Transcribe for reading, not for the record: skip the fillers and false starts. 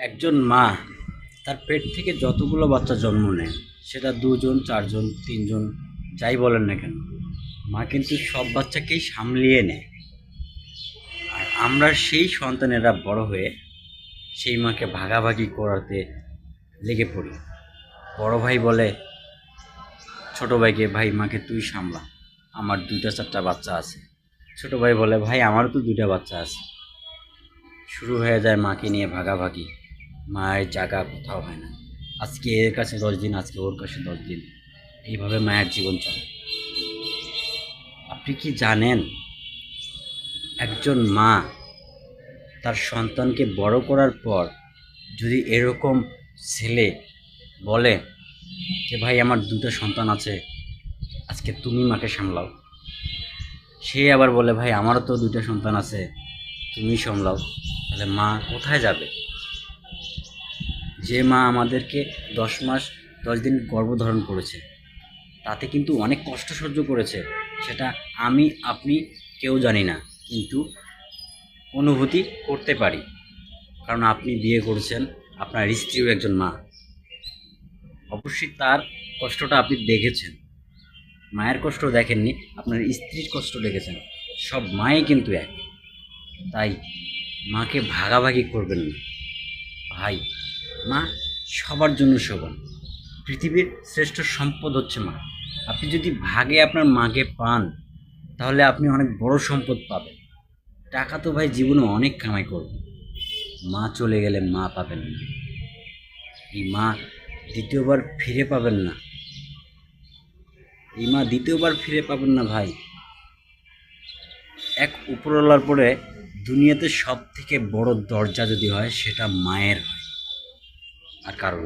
একজন মা তার পেট থেকে যতগুলো বাচ্চা জন্ম নেয়, সেটা ২ জন, ৪ জন, ৩ জন, যাই বলেন না কেন, মা কিন্তু সব বাচ্চাকেই সামলিয়ে নেয়। আর আমরা সেই সন্তানেরা বড় হয়ে সেই মাকে ভাগাভাগি করাতে লেগে পড়ি। বড় ভাই বলে ছোট ভাইকে, ভাই মাকে তুই সামলা, আমার ২টা ৪টা বাচ্চা আছে। ছোট ভাই বলে, ভাই আমারও তো 2টা বাচ্চা আছে। শুরু হয়ে যায় মাকে নিয়ে ভাগাভাগি। মায়ের জায়গা কোথাও হয় না। আজকে এর কাছে 10 দিন, আজকে ওর কাছে 10 দিন, এইভাবে মায়ের জীবন চলে। আপনি কি জানেন, একজন মা তার সন্তানকে বড় করার পর যদি এরকম ছেলে বলে যে ভাই আমার 2টা সন্তান আছে, আজকে তুমি মাকে সামলাও, সে আবার বলে ভাই আমারও তো 2টা সন্তান আছে, তুমি সামলাও, তাহলে মা কোথায় যাবে? যে মা আমাদেরকে 10 মাস 10 দিন গর্ভধারণ করেছে, তাতে কিন্তু অনেক কষ্ট সহ্য করেছে, সেটা আমি আপনি কেউ জানি না, কিন্তু অনুভূতি করতে পারি। কারণ আপনি বিয়ে করেছেন, আপনার স্ত্রীও একজন মা, অবশ্যই তার কষ্টটা আপনি দেখেছেন। মায়ের কষ্ট দেখেননি, আপনার স্ত্রীর কষ্ট দেখেছেন। সব মাই কিন্তু এক। তাই মাকে ভাগাভাগি করবেন না ভাই। মা সবার জন্য সমান। পৃথিবীর শ্রেষ্ঠ সম্পদ হচ্ছে মা। আপনি যদি ভাগে আপনার মাকে পান, তাহলে আপনি অনেক বড় সম্পদ পাবেন। টাকা তো ভাই জীবনে অনেক কামাই করবেন, মা চলে গেলে মা পাবেন না। এই মা দ্বিতীয়বার ফিরে পাবেন না। এই মা দ্বিতীয়বার ফিরে পাবেন না ভাই। এক উপরওয়ালার পরে দুনিয়াতে সব থেকে বড় দরজা যদি হয়, সেটা মায়ের হয়, আর কারণ